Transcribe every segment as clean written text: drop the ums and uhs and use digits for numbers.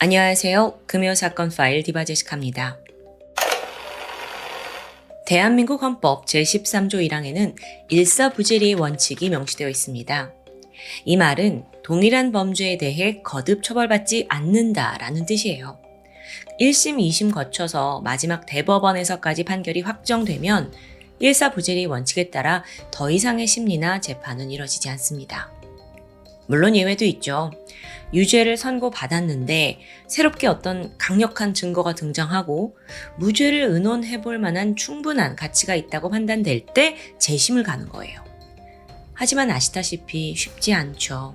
안녕하세요. 금요사건 파일 디바제시카입니다. 대한민국 헌법 제13조 1항에는 일사부재리의 원칙이 명시되어 있습니다. 이 말은 동일한 범죄에 대해 거듭 처벌받지 않는다라는 뜻이에요. 1심, 2심 거쳐서 마지막 대법원에서까지 판결이 확정되면 일사부재리 원칙에 따라 더 이상의 심리나 재판은 이뤄지지 않습니다. 물론 예외도 있죠. 유죄를 선고받았는데 새롭게 어떤 강력한 증거가 등장하고 무죄를 의논해볼 만한 충분한 가치가 있다고 판단될 때 재심을 가는 거예요. 하지만 아시다시피 쉽지 않죠.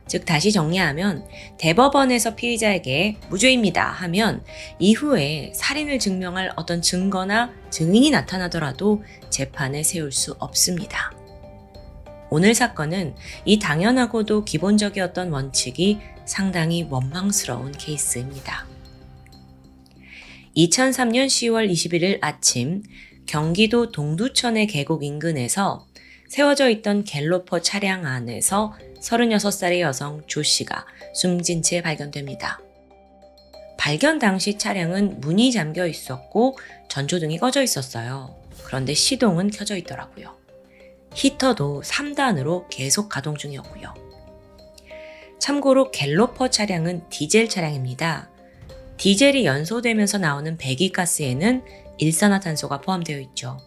즉 다시 정리하면 대법원에서 피의자에게 무죄입니다 하면 이후에 살인을 증명할 어떤 증거나 증인이 나타나더라도 재판에 세울 수 없습니다. 오늘 사건은 이 당연하고도 기본적이었던 원칙이 상당히 원망스러운 케이스입니다. 2003년 10월 21일 아침 경기도 동두천의 계곡 인근에서 세워져 있던 갤로퍼 차량 안에서 36살의 여성 조 씨가 숨진 채 발견됩니다. 발견 당시 차량은 문이 잠겨 있었고 전조등이 꺼져 있었어요. 그런데 시동은 켜져 있더라고요. 히터도 3단으로 계속 가동 중이었고요. 참고로 갤로퍼 차량은 디젤 차량입니다. 디젤이 연소되면서 나오는 배기가스에는 일산화탄소가 포함되어 있죠.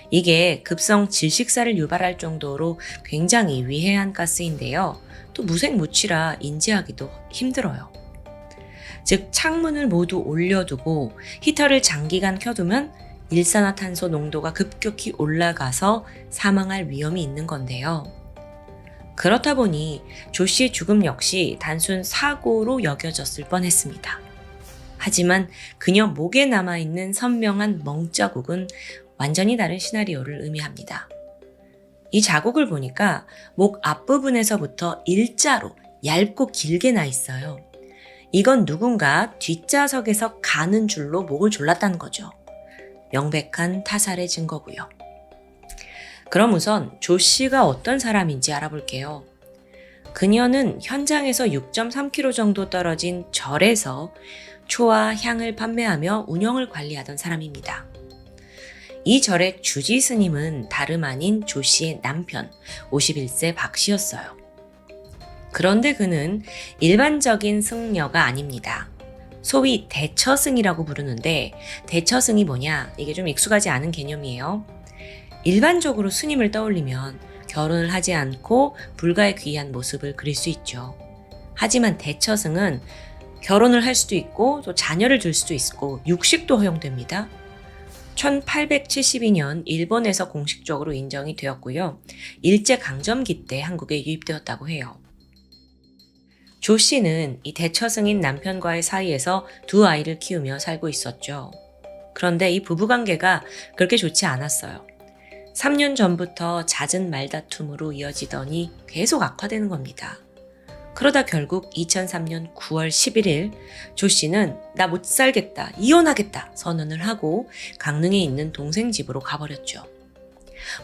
이게 급성 질식사를 유발할 정도로 굉장히 위해한 가스인데요. 또 무색무취라 인지하기도 힘들어요. 즉 창문을 모두 올려두고 히터를 장기간 켜두면 일산화탄소 농도가 급격히 올라가서 사망할 위험이 있는 건데요. 그렇다 보니 조 씨의 죽음 역시 단순 사고로 여겨졌을 뻔했습니다. 하지만 그녀 목에 남아있는 선명한 멍자국은 완전히 다른 시나리오를 의미합니다. 이 자국을 보니까 목 앞부분에서부터 일자로 얇고 길게 나 있어요. 이건 누군가 뒷좌석에서 가는 줄로 목을 졸랐다는 거죠. 명백한 타살의 증거고요. 그럼 우선 조 씨가 어떤 사람인지 알아볼게요. 그녀는 현장에서 6.3km 정도 떨어진 절에서 초와 향을 판매하며 운영을 관리하던 사람입니다. 이 절의 주지 스님은 다름 아닌 조 씨의 남편 51세 박 씨였어요. 그런데 그는 일반적인 승려가 아닙니다. 소위 대처승이라고 부르는데 대처승이 뭐냐? 이게 좀 익숙하지 않은 개념이에요. 일반적으로 스님을 떠올리면 결혼을 하지 않고 불가에 귀한 모습을 그릴 수 있죠. 하지만 대처승은 결혼을 할 수도 있고 또 자녀를 둘 수도 있고 육식도 허용됩니다. 1872년 일본에서 공식적으로 인정이 되었고요. 일제강점기 때 한국에 유입되었다고 해요. 조 씨는 이 대처승인 남편과의 사이에서 두 아이를 키우며 살고 있었죠. 그런데 이 부부관계가 그렇게 좋지 않았어요. 3년 전부터 잦은 말다툼으로 이어지더니 계속 악화되는 겁니다. 그러다 결국 2003년 9월 11일 조 씨는 나 못 살겠다, 이혼하겠다 선언을 하고 강릉에 있는 동생 집으로 가버렸죠.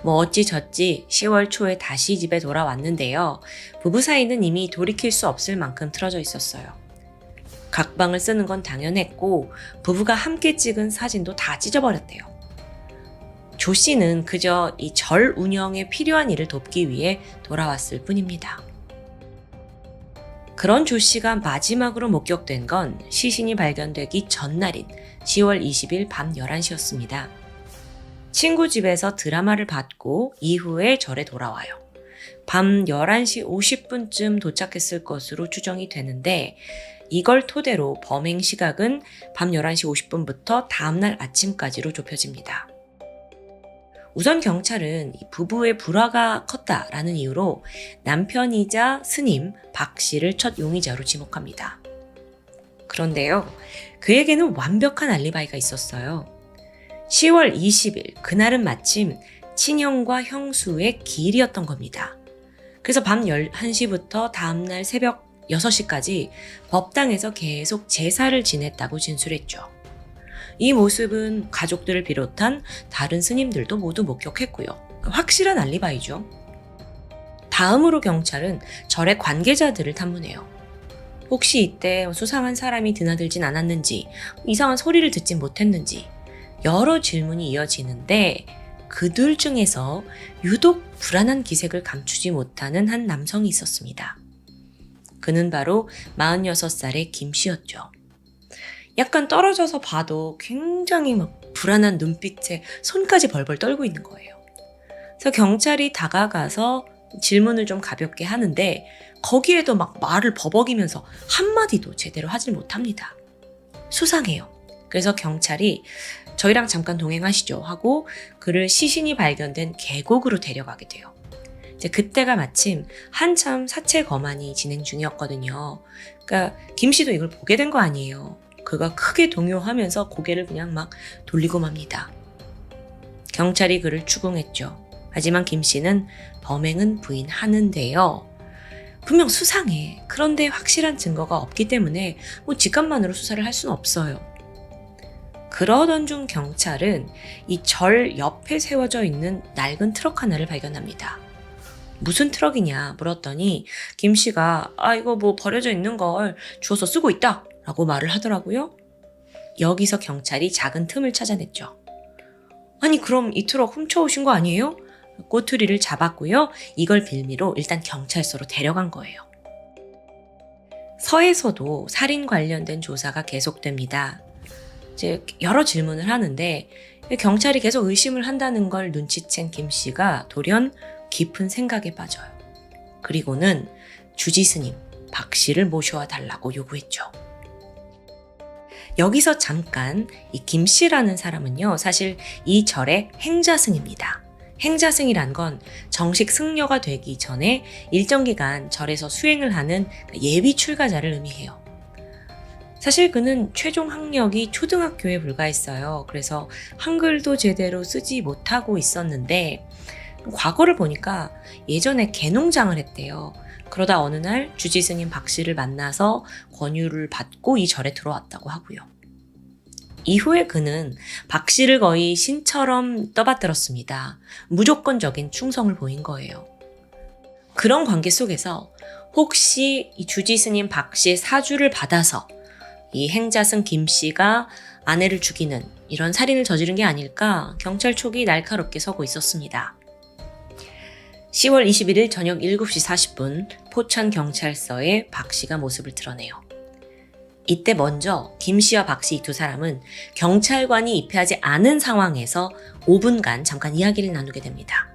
어찌저찌 10월 초에 다시 집에 돌아왔는데요. 부부 사이는 이미 돌이킬 수 없을 만큼 틀어져 있었어요. 각방을 쓰는 건 당연했고 부부가 함께 찍은 사진도 다 찢어버렸대요. 조 씨는 그저 이 절 운영에 필요한 일을 돕기 위해 돌아왔을 뿐입니다. 그런 조 씨가 마지막으로 목격된 건 시신이 발견되기 전날인 10월 20일 밤 11시였습니다. 친구 집에서 드라마를 봤고 이후에 절에 돌아와요. 밤 11시 50분쯤 도착했을 것으로 추정이 되는데 이걸 토대로 범행 시각은 밤 11시 50분부터 다음날 아침까지로 좁혀집니다. 우선 경찰은 이 부부의 불화가 컸다라는 이유로 남편이자 스님 박 씨를 첫 용의자로 지목합니다. 그런데요, 그에게는 완벽한 알리바이가 있었어요. 10월 20일 그날은 마침 친형과 형수의 기일이었던 겁니다. 그래서 밤 11시부터 다음날 새벽 6시까지 법당에서 계속 제사를 지냈다고 진술했죠. 이 모습은 가족들을 비롯한 다른 스님들도 모두 목격했고요. 확실한 알리바이죠. 다음으로 경찰은 절의 관계자들을 탐문해요. 혹시 이때 수상한 사람이 드나들진 않았는지, 이상한 소리를 듣진 못했는지 여러 질문이 이어지는데 그들 중에서 유독 불안한 기색을 감추지 못하는 한 남성이 있었습니다. 그는 바로 46살의 김 씨였죠. 약간 떨어져서 봐도 굉장히 막 불안한 눈빛에 손까지 벌벌 떨고 있는 거예요. 그래서 경찰이 다가가서 질문을 좀 가볍게 하는데 거기에도 막 말을 버벅이면서 한마디도 제대로 하질 못합니다. 수상해요. 그래서 경찰이 저희랑 잠깐 동행하시죠 하고 그를 시신이 발견된 계곡으로 데려가게 돼요. 이제 그때가 마침 한참 사체 검안이 진행 중이었거든요. 그러니까 김 씨도 이걸 보게 된 거 아니에요. 그가 크게 동요하면서 고개를 그냥 막 돌리고 맙니다. 경찰이 그를 추궁했죠. 하지만 김 씨는 범행은 부인하는데요. 분명 수상해. 그런데 확실한 증거가 없기 때문에 직감만으로 수사를 할 수는 없어요. 그러던 중 경찰은 이 절 옆에 세워져 있는 낡은 트럭 하나를 발견합니다. 무슨 트럭이냐 물었더니 김 씨가 이거 뭐 버려져 있는 걸 주워서 쓰고 있다 라고 말을 하더라고요. 여기서 경찰이 작은 틈을 찾아냈죠. 아니 그럼 이 트럭 훔쳐오신 거 아니에요? 꼬투리를 잡았고요. 이걸 빌미로 일단 경찰서로 데려간 거예요. 서에서도 살인 관련된 조사가 계속됩니다. 이제 여러 질문을 하는데 경찰이 계속 의심을 한다는 걸 눈치챈 김 씨가 돌연 깊은 생각에 빠져요. 그리고는 주지스님 박 씨를 모셔와 달라고 요구했죠. 여기서 잠깐 이 김 씨라는 사람은요, 사실 이 절의 행자승입니다. 행자승이란 건 정식 승려가 되기 전에 일정 기간 절에서 수행을 하는 예비 출가자를 의미해요. 사실 그는 최종 학력이 초등학교에 불과했어요. 그래서 한글도 제대로 쓰지 못하고 있었는데 과거를 보니까 예전에 개농장을 했대요. 그러다 어느 날 주지스님 박 씨를 만나서 권유를 받고 이 절에 들어왔다고 하고요. 이후에 그는 박 씨를 거의 신처럼 떠받들었습니다. 무조건적인 충성을 보인 거예요. 그런 관계 속에서 혹시 이 주지스님 박 씨의 사주를 받아서 이 행자승 김 씨가 아내를 죽이는 이런 살인을 저지른 게 아닐까 경찰 촉이 날카롭게 서고 있었습니다. 10월 21일 저녁 7시 40분 포천경찰서에 박 씨가 모습을 드러내요. 이때 먼저 김 씨와 박 씨 이 두 사람은 경찰관이 입회하지 않은 상황에서 5분간 잠깐 이야기를 나누게 됩니다.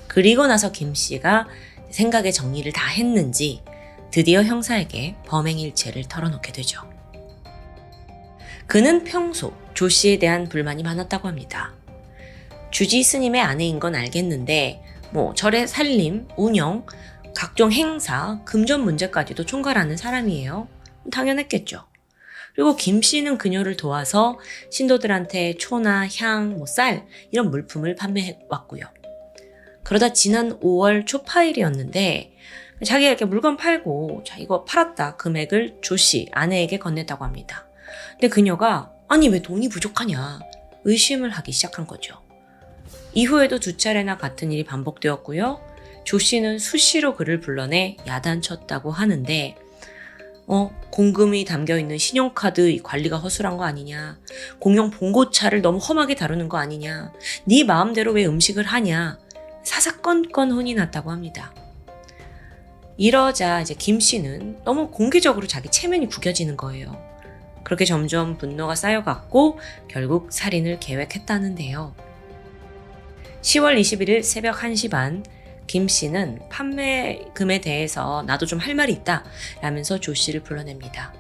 그리고 나서 김 씨가 생각의 정리를 다 했는지 드디어 형사에게 범행 일체를 털어놓게 되죠. 그는 평소 조 씨에 대한 불만이 많았다고 합니다. 주지 스님의 아내인 건 알겠는데 절의 살림, 운영, 각종 행사, 금전 문제까지도 총괄하는 사람이에요. 당연했겠죠. 그리고 김 씨는 그녀를 도와서 신도들한테 초나 향, 쌀 이런 물품을 판매해왔고요. 그러다 지난 5월 초파일이었는데 자기가 이렇게 물건 팔고 이거 팔았다 금액을 조 씨 아내에게 건넸다고 합니다. 근데 그녀가 아니 왜 돈이 부족하냐 의심을 하기 시작한 거죠. 이후에도 두 차례나 같은 일이 반복되었고요. 조 씨는 수시로 그를 불러내 야단쳤다고 하는데 공금이 담겨있는 신용카드 관리가 허술한 거 아니냐, 공용 봉고차를 너무 험하게 다루는 거 아니냐, 네 마음대로 왜 음식을 하냐, 사사건건 혼이 났다고 합니다. 이러자 이제 김 씨는 너무 공개적으로 자기 체면이 구겨지는 거예요. 그렇게 점점 분노가 쌓여갔고 결국 살인을 계획했다는데요. 10월 21일 새벽 1시 반 김 씨는 판매금에 대해서 나도 좀 할 말이 있다 라면서 조 씨를 불러냅니다.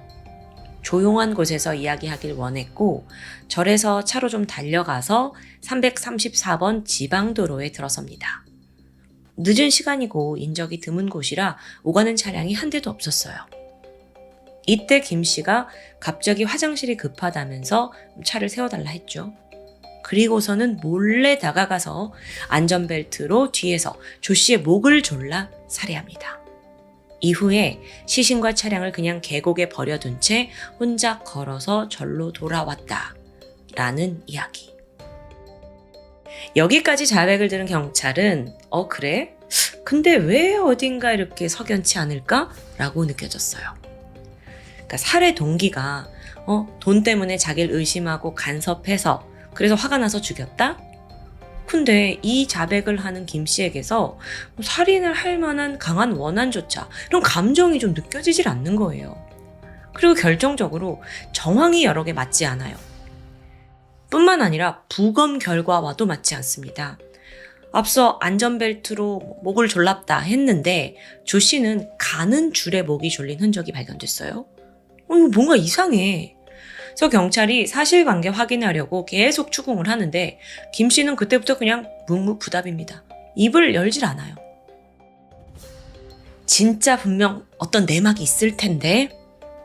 조용한 곳에서 이야기하길 원했고 절에서 차로 좀 달려가서 334번 지방도로에 들어섭니다. 늦은 시간이고 인적이 드문 곳이라 오가는 차량이 한 대도 없었어요. 이때 김 씨가 갑자기 화장실이 급하다면서 차를 세워달라 했죠. 그리고서는 몰래 다가가서 안전벨트로 뒤에서 조 씨의 목을 졸라 살해합니다. 이후에 시신과 차량을 그냥 계곡에 버려둔 채 혼자 걸어서 절로 돌아왔다 라는 이야기. 여기까지 자백을 들은 경찰은 그래? 근데 왜 어딘가 이렇게 석연치 않을까? 라고 느껴졌어요. 그러니까 살해 동기가 돈 때문에 자기를 의심하고 간섭해서 그래서 화가 나서 죽였다? 근데 이 자백을 하는 김 씨에게서 살인을 할 만한 강한 원한조차 이런 감정이 좀 느껴지질 않는 거예요. 그리고 결정적으로 정황이 여러 개 맞지 않아요. 뿐만 아니라 부검 결과와도 맞지 않습니다. 앞서 안전벨트로 목을 졸랐다 했는데 조 씨는 가는 줄에 목이 졸린 흔적이 발견됐어요. 이거 뭔가 이상해. 그래서 경찰이 사실관계 확인하려고 계속 추궁을 하는데 김 씨는 그때부터 그냥 묵묵부답입니다. 입을 열질 않아요. 진짜 분명 어떤 내막이 있을 텐데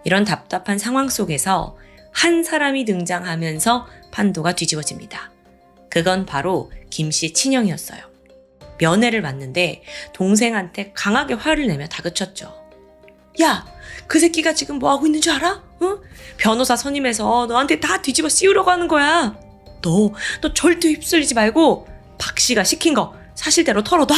이런 답답한 상황 속에서 한 사람이 등장하면서 판도가 뒤집어집니다. 그건 바로 김 씨 친형이었어요. 면회를 왔는데 동생한테 강하게 화를 내며 다그쳤죠. 야, 그 새끼가 지금 뭐 하고 있는 줄 알아? 응? 변호사 선임해서 너한테 다 뒤집어 씌우려고 하는 거야. 너 절대 휩쓸리지 말고 박 씨가 시킨 거 사실대로 털어놔.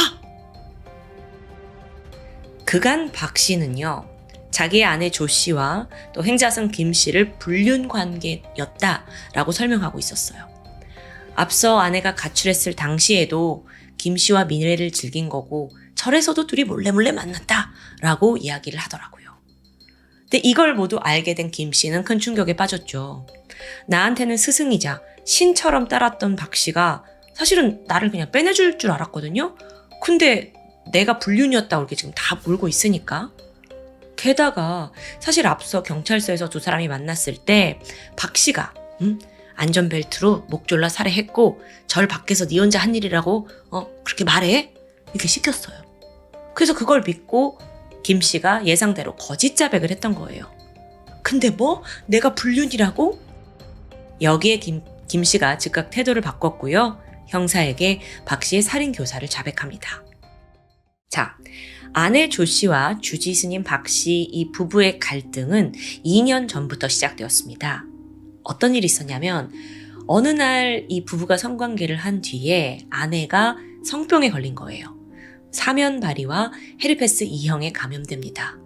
그간 박 씨는요, 자기의 아내 조 씨와 또 행자승 김 씨를 불륜 관계였다라고 설명하고 있었어요. 앞서 아내가 가출했을 당시에도 김 씨와 민회를 즐긴 거고 절에서도 둘이 몰래 만났다라고 이야기를 하더라고요. 근데 이걸 모두 알게 된 김 씨는 큰 충격에 빠졌죠. 나한테는 스승이자 신처럼 따랐던 박 씨가 사실은 나를 그냥 빼내줄 줄 알았거든요. 근데 내가 불륜이었다고 이렇게 지금 다 몰고 있으니까. 게다가 사실 앞서 경찰서에서 두 사람이 만났을 때 박 씨가 안전벨트로 목 졸라 살해했고 절 밖에서 네 혼자 한 일이라고 그렇게 말해? 이렇게 시켰어요. 그래서 그걸 믿고 김 씨가 예상대로 거짓 자백을 했던 거예요. 근데 뭐? 내가 불륜이라고? 여기에 김 씨가 즉각 태도를 바꿨고요. 형사에게 박 씨의 살인 교사를 자백합니다. 자, 아내 조 씨와 주지 스님 박 씨 이 부부의 갈등은 2년 전부터 시작되었습니다. 어떤 일이 있었냐면 어느 날 이 부부가 성관계를 한 뒤에 아내가 성병에 걸린 거예요. 사면발이와 헤르페스 E형에 감염됩니다.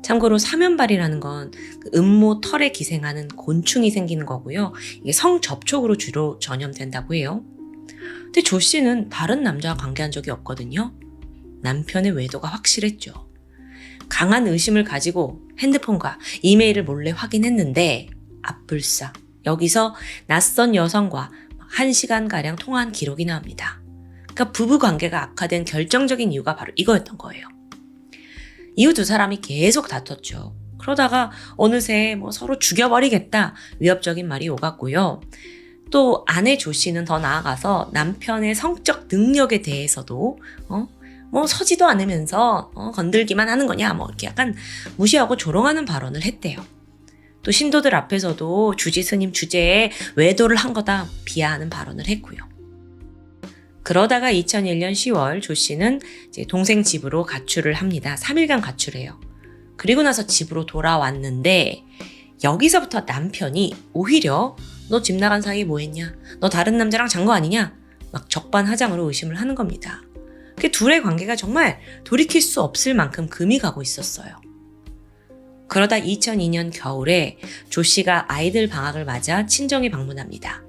참고로 사면발이라는 건 음모 털에 기생하는 곤충이 생기는 거고요. 이게 성접촉으로 주로 전염된다고 해요. 근데 조 씨는 다른 남자와 관계한 적이 없거든요. 남편의 외도가 확실했죠. 강한 의심을 가지고 핸드폰과 이메일을 몰래 확인했는데 앞불싸 여기서 낯선 여성과 1시간가량 통화한 기록이 나옵니다. 그러니까 부부 관계가 악화된 결정적인 이유가 바로 이거였던 거예요. 이후 두 사람이 계속 다퉜죠. 그러다가 어느새 서로 죽여버리겠다 위협적인 말이 오갔고요. 또 아내 조 씨는 더 나아가서 남편의 성적 능력에 대해서도 서지도 않으면서 건들기만 하는 거냐 이렇게 약간 무시하고 조롱하는 발언을 했대요. 또 신도들 앞에서도 주지 스님 주제에 외도를 한 거다 비하하는 발언을 했고요. 그러다가 2001년 10월 조 씨는 이제 동생 집으로 가출을 합니다. 3일간 가출해요. 그리고 나서 집으로 돌아왔는데 여기서부터 남편이 오히려 너 집 나간 사이에 뭐 했냐? 너 다른 남자랑 잔 거 아니냐? 막 적반하장으로 의심을 하는 겁니다. 그 둘의 관계가 정말 돌이킬 수 없을 만큼 금이 가고 있었어요. 그러다 2002년 겨울에 조 씨가 아이들 방학을 맞아 친정에 방문합니다.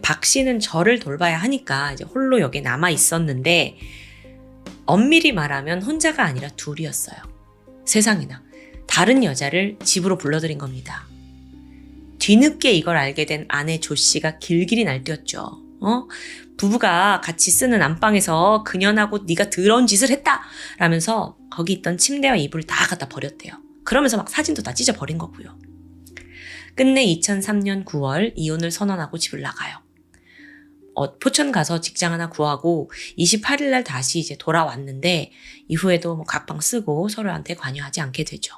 박 씨는 저를 돌봐야 하니까 이제 홀로 여기에 남아 있었는데 엄밀히 말하면 혼자가 아니라 둘이었어요. 세상에나 다른 여자를 집으로 불러들인 겁니다. 뒤늦게 이걸 알게 된 아내 조 씨가 길길이 날뛰었죠. 부부가 같이 쓰는 안방에서 그년하고 네가 더러운 짓을 했다 라면서 거기 있던 침대와 이불을 다 갖다 버렸대요. 그러면서 막 사진도 다 찢어버린 거고요. 끝내 2003년 9월 이혼을 선언하고 집을 나가요. 포천 가서 직장 하나 구하고 28일 날 다시 이제 돌아왔는데 이후에도 각방 쓰고 서로한테 관여하지 않게 되죠.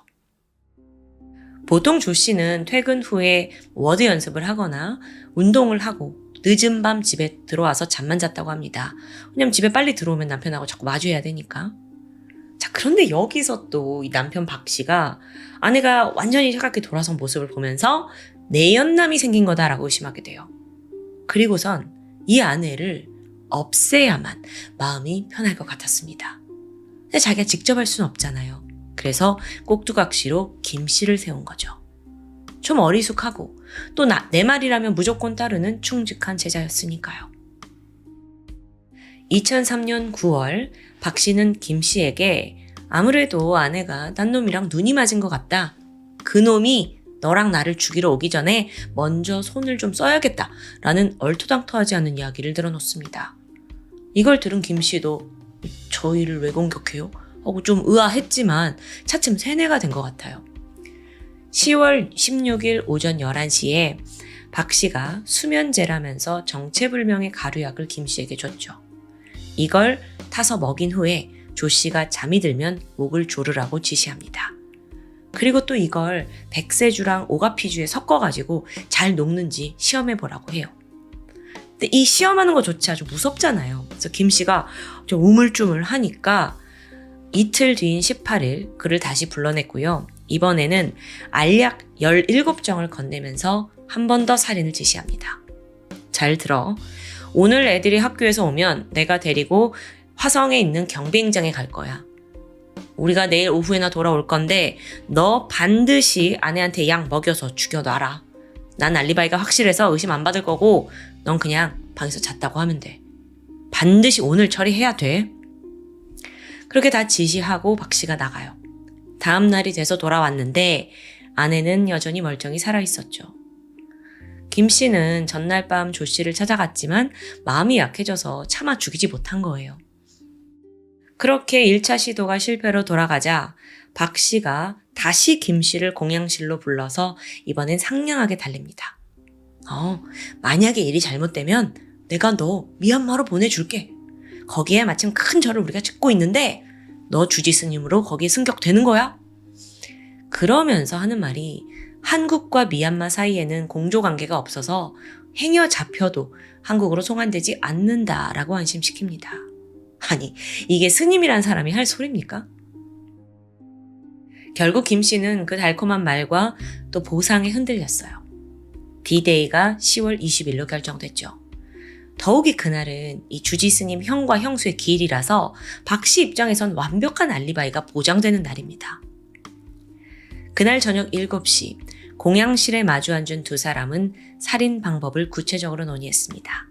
보통 조 씨는 퇴근 후에 워드 연습을 하거나 운동을 하고 늦은 밤 집에 들어와서 잠만 잤다고 합니다. 왜냐면 집에 빨리 들어오면 남편하고 자꾸 마주해야 되니까. 자, 그런데 여기서 또 이 남편 박 씨가 아내가 완전히 차갑게 돌아선 모습을 보면서 내연남이 생긴 거다라고 의심하게 돼요. 그리고선 이 아내를 없애야만 마음이 편할 것 같았습니다. 근데 자기가 직접 할 수는 없잖아요. 그래서 꼭두각시로 김 씨를 세운 거죠. 좀 어리숙하고 또 내 말이라면 무조건 따르는 충직한 제자였으니까요. 2003년 9월 박 씨는 김 씨에게 아무래도 아내가 딴 놈이랑 눈이 맞은 것 같다. 그 놈이 너랑 나를 죽이러 오기 전에 먼저 손을 좀 써야겠다 라는 얼토당토하지 않은 이야기를 늘어놓습니다. 이걸 들은 김 씨도 저희를 왜 공격해요? 하고 좀 의아했지만 차츰 세뇌가 된 것 같아요. 10월 16일 오전 11시에 박 씨가 수면제라면서 정체불명의 가루약을 김 씨에게 줬죠. 이걸 타서 먹인 후에 조 씨가 잠이 들면 목을 조르라고 지시합니다. 그리고 또 이걸 백세주랑 오가피주에 섞어가지고 잘 녹는지 시험해보라고 해요. 근데 이 시험하는 거조차 아주 무섭잖아요. 그래서 김 씨가 좀 우물쭈물하니까 이틀 뒤인 18일 그를 다시 불러냈고요. 이번에는 알약 17정을 건네면서 한 번 더 살인을 지시합니다. 잘 들어. 오늘 애들이 학교에서 오면 내가 데리고 화성에 있는 경비행장에 갈 거야. 우리가 내일 오후에나 돌아올 건데 너 반드시 아내한테 약 먹여서 죽여놔라. 난 알리바이가 확실해서 의심 안 받을 거고 넌 그냥 방에서 잤다고 하면 돼. 반드시 오늘 처리해야 돼. 그렇게 다 지시하고 박 씨가 나가요. 다음 날이 돼서 돌아왔는데 아내는 여전히 멀쩡히 살아있었죠. 김 씨는 전날 밤 조 씨를 찾아갔지만 마음이 약해져서 차마 죽이지 못한 거예요. 그렇게 1차 시도가 실패로 돌아가자 박 씨가 다시 김 씨를 공양실로 불러서 이번엔 상냥하게 달랩니다. 만약에 일이 잘못되면 내가 너 미얀마로 보내줄게. 거기에 마침 큰 절을 우리가 짓고 있는데 너 주지 스님으로 거기에 승격되는 거야. 그러면서 하는 말이 한국과 미얀마 사이에는 공조관계가 없어서 행여 잡혀도 한국으로 송환되지 않는다라고 안심시킵니다. 아니, 이게 스님이란 사람이 할 소리입니까? 결국 김 씨는 그 달콤한 말과 또 보상에 흔들렸어요. D-Day가 10월 20일로 결정됐죠. 더욱이 그날은 이 주지 스님 형과 형수의 기일이라서 박 씨 입장에선 완벽한 알리바이가 보장되는 날입니다. 그날 저녁 7시 공양실에 마주 앉은 두 사람은 살인 방법을 구체적으로 논의했습니다.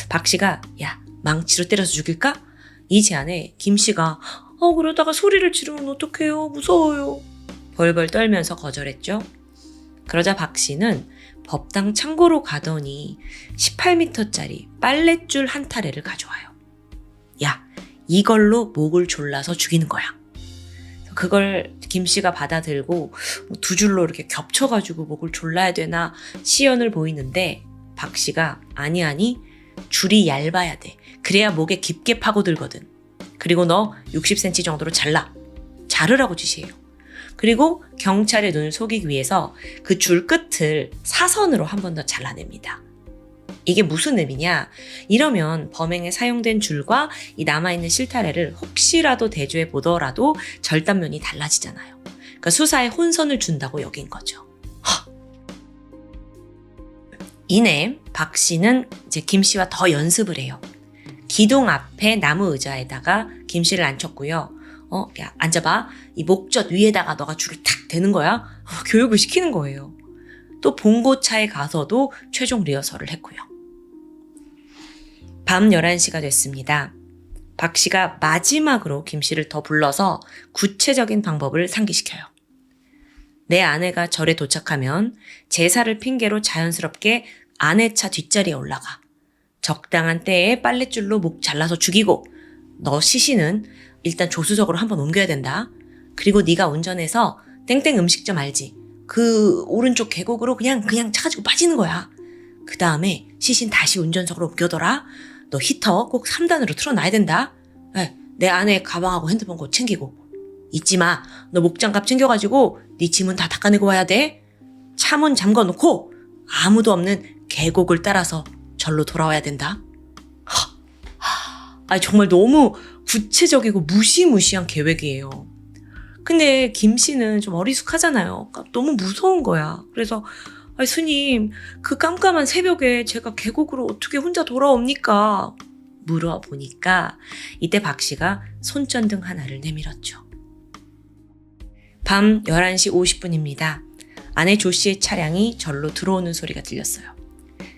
박 씨가 야 망치로 때려서 죽일까? 이 제안에 김 씨가 그러다가 소리를 지르면 어떡해요? 무서워요. 벌벌 떨면서 거절했죠. 그러자 박 씨는 법당 창고로 가더니 18m짜리 빨랫줄 한 타래를 가져와요. 야, 이걸로 목을 졸라서 죽이는 거야. 그걸 김 씨가 받아들고 두 줄로 이렇게 겹쳐가지고 목을 졸라야 되나 시연을 보이는데 박 씨가 아니 줄이 얇아야 돼. 그래야 목에 깊게 파고들거든. 그리고 너 60cm 정도로 잘라. 자르라고 지시해요. 그리고 경찰의 눈을 속이기 위해서 그 줄 끝을 사선으로 한 번 더 잘라냅니다. 이게 무슨 의미냐? 이러면 범행에 사용된 줄과 이 남아있는 실타래를 혹시라도 대조해 보더라도 절단면이 달라지잖아요. 그러니까 수사에 혼선을 준다고 여긴 거죠. 이내 박 씨는 이제 김 씨와 더 연습을 해요. 기둥 앞에 나무 의자에다가 김 씨를 앉혔고요. 야, 앉아봐. 이 목젖 위에다가 너가 줄을 탁 대는 거야. 교육을 시키는 거예요. 또 봉고차에 가서도 최종 리허설을 했고요. 밤 11시가 됐습니다. 박 씨가 마지막으로 김 씨를 더 불러서 구체적인 방법을 상기시켜요. 내 아내가 절에 도착하면 제사를 핑계로 자연스럽게 아내 차 뒷자리에 올라가. 적당한 때에 빨랫줄로 목 잘라서 죽이고 너 시신은 일단 조수석으로 한번 옮겨야 된다. 그리고 네가 운전해서 땡땡 음식점 알지? 그 오른쪽 계곡으로 그냥 차가지고 빠지는 거야. 그 다음에 시신 다시 운전석으로 옮겨둬라. 너 히터 꼭 3단으로 틀어놔야 된다. 내 아내 가방하고 핸드폰 꼭 챙기고. 잊지 마. 너 목장갑 챙겨가지고 네 짐은 다 닦아내고 와야 돼. 차문 잠궈놓고 아무도 없는 계곡을 따라서 절로 돌아와야 된다. 정말 너무 구체적이고 무시무시한 계획이에요. 근데 김 씨는 좀 어리숙하잖아요. 그러니까 너무 무서운 거야. 그래서 스님, 그 깜깜한 새벽에 제가 계곡으로 어떻게 혼자 돌아옵니까? 물어보니까 이때 박 씨가 손전등 하나를 내밀었죠. 밤 11시 50분입니다. 아내 조 씨의 차량이 절로 들어오는 소리가 들렸어요.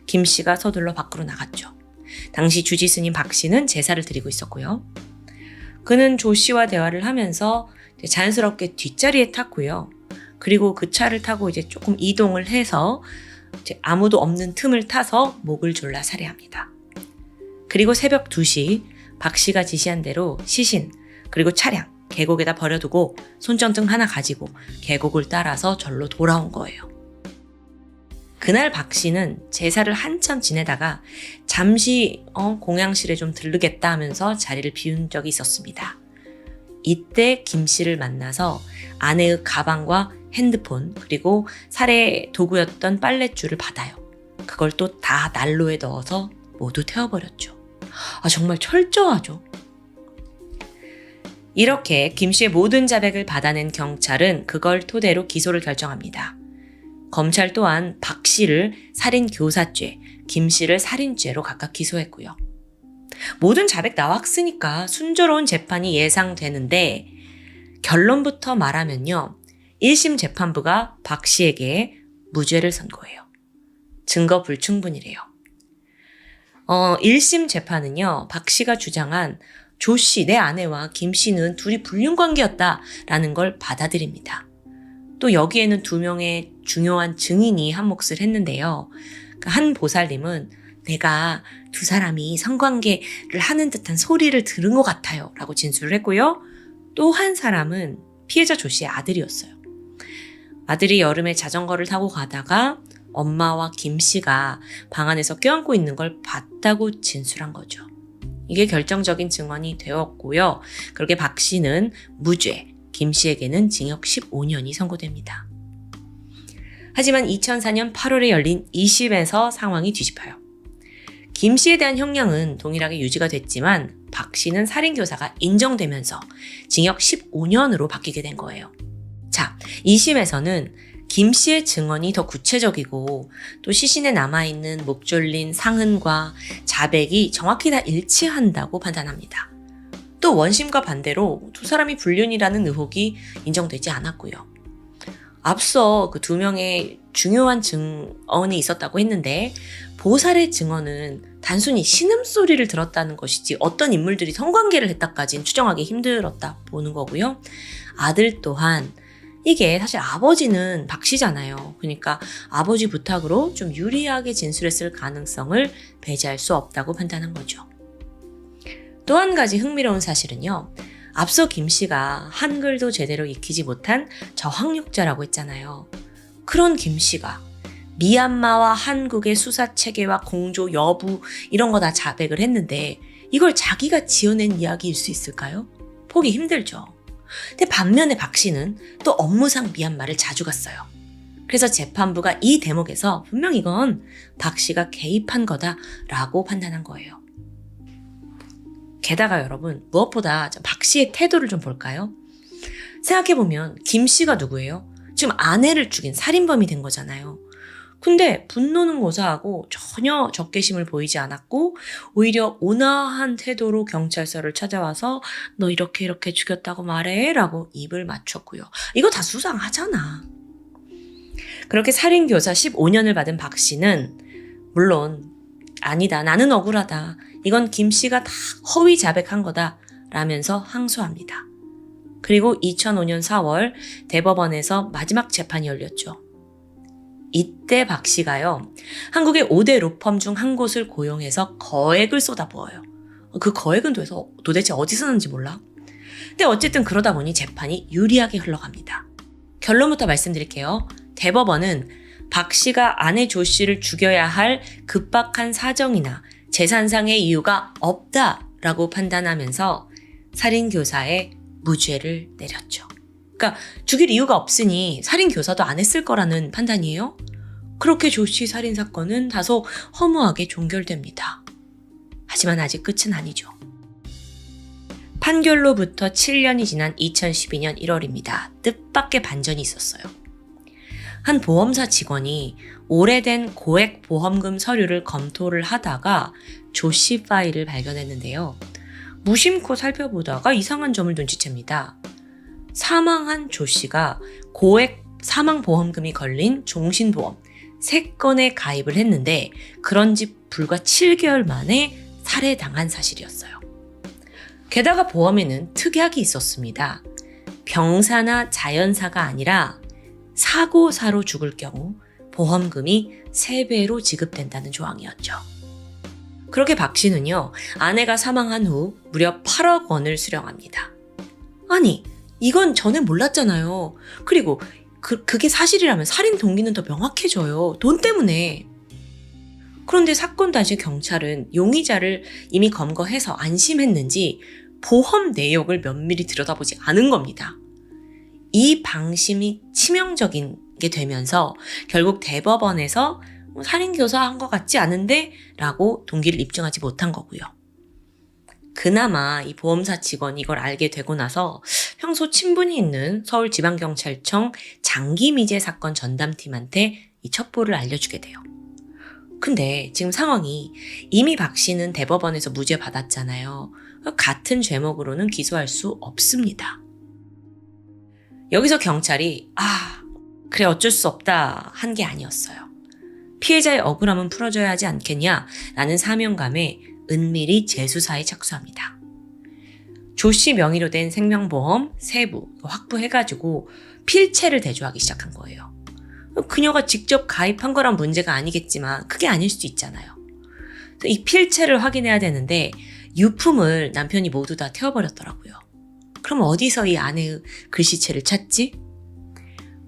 김 씨가 서둘러 밖으로 나갔죠. 당시 주지 스님 박 씨는 제사를 드리고 있었고요. 그는 조 씨와 대화를 하면서 자연스럽게 뒷자리에 탔고요. 그리고 그 차를 타고 이제 조금 이동을 해서 이제 아무도 없는 틈을 타서 목을 졸라 살해합니다. 그리고 새벽 2시 박 씨가 지시한 대로 시신 그리고 차량 계곡에다 버려두고 손전등 하나 가지고 계곡을 따라서 절로 돌아온 거예요. 그날 박 씨는 제사를 한참 지내다가 잠시 공양실에 좀 들르겠다 하면서 자리를 비운 적이 있었습니다. 이때 김 씨를 만나서 아내의 가방과 핸드폰 그리고 살해 도구였던 빨랫줄을 받아요. 그걸 또 다 난로에 넣어서 모두 태워버렸죠. 정말 철저하죠. 이렇게 김 씨의 모든 자백을 받아낸 경찰은 그걸 토대로 기소를 결정합니다. 검찰 또한 박 씨를 살인교사죄, 김 씨를 살인죄로 각각 기소했고요. 모든 자백 나왔으니까 순조로운 재판이 예상되는데 결론부터 말하면요. 1심 재판부가 박 씨에게 무죄를 선고해요. 증거 불충분이래요. 1심 재판은요. 박 씨가 주장한 조 씨, 내 아내와 김 씨는 둘이 불륜관계였다라는 걸 받아들입니다. 또 여기에는 2명의 중요한 증인이 한 몫을 했는데요. 한 보살님은 내가 두 사람이 성관계를 하는 듯한 소리를 들은 것 같아요 라고 진술을 했고요. 또 한 사람은 피해자 조 씨의 아들이었어요. 아들이 여름에 자전거를 타고 가다가 엄마와 김 씨가 방 안에서 껴안고 있는 걸 봤다고 진술한 거죠. 이게 결정적인 증언이 되었고요. 그렇게 박 씨는 무죄, 김 씨에게는 징역 15년이 선고됩니다. 하지만 2004년 8월에 열린 2심에서 상황이 뒤집혀요. 김 씨에 대한 형량은 동일하게 유지가 됐지만 박 씨는 살인교사가 인정되면서 징역 15년으로 바뀌게 된 거예요. 자, 2심에서는 김 씨의 증언이 더 구체적이고 또 시신에 남아있는 목 졸린 상흔과 자백이 정확히 다 일치한다고 판단합니다. 또 원심과 반대로 두 사람이 불륜이라는 의혹이 인정되지 않았고요. 앞서 그 2명의 중요한 증언이 있었다고 했는데 보살의 증언은 단순히 신음소리를 들었다는 것이지 어떤 인물들이 성관계를 했다까지는 추정하기 힘들었다 보는 거고요. 아들 또한 이게 사실 아버지는 박 씨잖아요. 그러니까 아버지 부탁으로 좀 유리하게 진술했을 가능성을 배제할 수 없다고 판단한 거죠. 또 한 가지 흥미로운 사실은요. 앞서 김 씨가 한글도 제대로 익히지 못한 저학력자라고 했잖아요. 그런 김 씨가 미얀마와 한국의 수사 체계와 공조 여부 이런 거 다 자백을 했는데 이걸 자기가 지어낸 이야기일 수 있을까요? 보기 힘들죠. 근데 반면에 박 씨는 또 업무상 미얀마를 자주 갔어요. 그래서 재판부가 이 대목에서 분명 이건 박 씨가 개입한 거다라고 판단한 거예요. 게다가 여러분 무엇보다 박 씨의 태도를 좀 볼까요? 생각해보면 김 씨가 누구예요? 지금 아내를 죽인 살인범이 된 거잖아요. 근데 분노는 고사하고 전혀 적개심을 보이지 않았고 오히려 온화한 태도로 경찰서를 찾아와서 너 이렇게 죽였다고 말해 라고 입을 맞췄고요. 이거 다 수상하잖아. 그렇게 살인교사 15년을 받은 박 씨는 물론 아니다 나는 억울하다 이건 김 씨가 다 허위 자백한 거다 라면서 항소합니다. 그리고 2005년 4월 대법원에서 마지막 재판이 열렸죠. 이때 박 씨가요. 한국의 5대 로펌 중 한 곳을 고용해서 거액을 쏟아부어요. 그 거액은 도대체 어디서 났는지 몰라. 근데 어쨌든 그러다 보니 재판이 유리하게 흘러갑니다. 결론부터 말씀드릴게요. 대법원은 박 씨가 아내 조 씨를 죽여야 할 급박한 사정이나 재산상의 이유가 없다라고 판단하면서 살인교사의 무죄를 내렸죠. 그러니까 죽일 이유가 없으니 살인교사도 안 했을 거라는 판단이에요. 그렇게 조 씨 살인사건은 다소 허무하게 종결됩니다. 하지만 아직 끝은 아니죠. 판결로부터 7년이 지난 2012년 1월입니다. 뜻밖의 반전이 있었어요. 한 보험사 직원이 오래된 고액 보험금 서류를 검토를 하다가 조 씨 파일을 발견했는데요. 무심코 살펴보다가 이상한 점을 눈치챕니다. 사망한 조 씨가 고액 사망보험금이 걸린 종신보험 3건에 가입을 했는데 그런 지 불과 7개월 만에 살해당한 사실이었어요. 게다가 보험에는 특약이 있었습니다. 병사나 자연사가 아니라 사고사로 죽을 경우 보험금이 3배로 지급된다는 조항이었죠. 그렇게 박 씨는요, 아내가 사망한 후 무려 8억 원을 수령합니다. 아니, 이건 전에 몰랐잖아요. 그리고 그게 사실이라면 살인 동기는 더 명확해져요. 돈 때문에. 그런데 사건 당시 경찰은 용의자를 이미 검거해서 안심했는지 보험 내역을 면밀히 들여다보지 않은 겁니다. 이 방심이 치명적인 게 되면서 결국 대법원에서 살인교사한 것 같지 않은데? 라고 동기를 입증하지 못한 거고요. 그나마 이 보험사 직원이 이걸 알게 되고 나서 평소 친분이 있는 서울지방경찰청 장기미제 사건 전담팀한테 이 첩보를 알려주게 돼요. 근데 지금 상황이 이미 박 씨는 대법원에서 무죄 받았잖아요. 같은 죄목으로는 기소할 수 없습니다. 여기서 경찰이 그래 어쩔 수 없다 한 게 아니었어요. 피해자의 억울함은 풀어줘야 하지 않겠냐라는 사명감에 은밀히 재수사에 착수합니다. 조 씨 명의로 된 생명보험 세부 확보해가지고 필체를 대조하기 시작한 거예요. 그녀가 직접 가입한 거란 문제가 아니겠지만 그게 아닐 수도 있잖아요. 이 필체를 확인해야 되는데 유품을 남편이 모두 다 태워버렸더라고요. 그럼 어디서 이 아내의 글씨체를 찾지?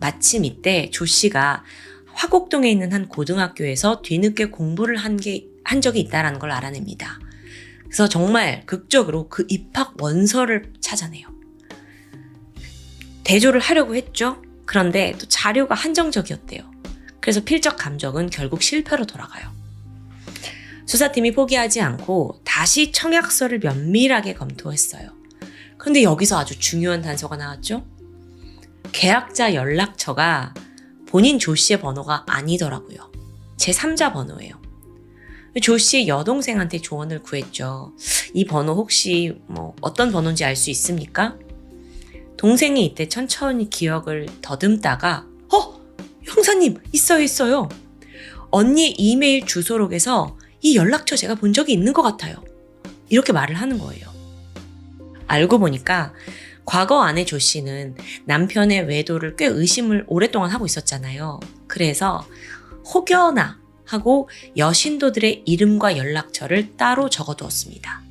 마침 이때 조 씨가 화곡동에 있는 한 고등학교에서 뒤늦게 공부를 한 적이 있다는 걸 알아냅니다. 그래서 정말 극적으로 그 입학 원서를 찾아내요. 대조를 하려고 했죠. 그런데 또 자료가 한정적이었대요. 그래서 필적 감정은 결국 실패로 돌아가요. 수사팀이 포기하지 않고 다시 청약서를 면밀하게 검토했어요. 그런데 여기서 아주 중요한 단서가 나왔죠. 계약자 연락처가 본인 조 씨의 번호가 아니더라고요. 제3자 번호예요. 조 씨의 여동생한테 조언을 구했죠. 이 번호 혹시 어떤 번호인지 알 수 있습니까? 동생이 이때 천천히 기억을 더듬다가 형사님 있어요. 언니의 이메일 주소록에서 이 연락처 제가 본 적이 있는 것 같아요. 이렇게 말을 하는 거예요. 알고 보니까 과거 아내 조 씨는 남편의 외도를 꽤 의심을 오랫동안 하고 있었잖아요. 그래서 혹여나 하고 여신도들의 이름과 연락처를 따로 적어두었습니다.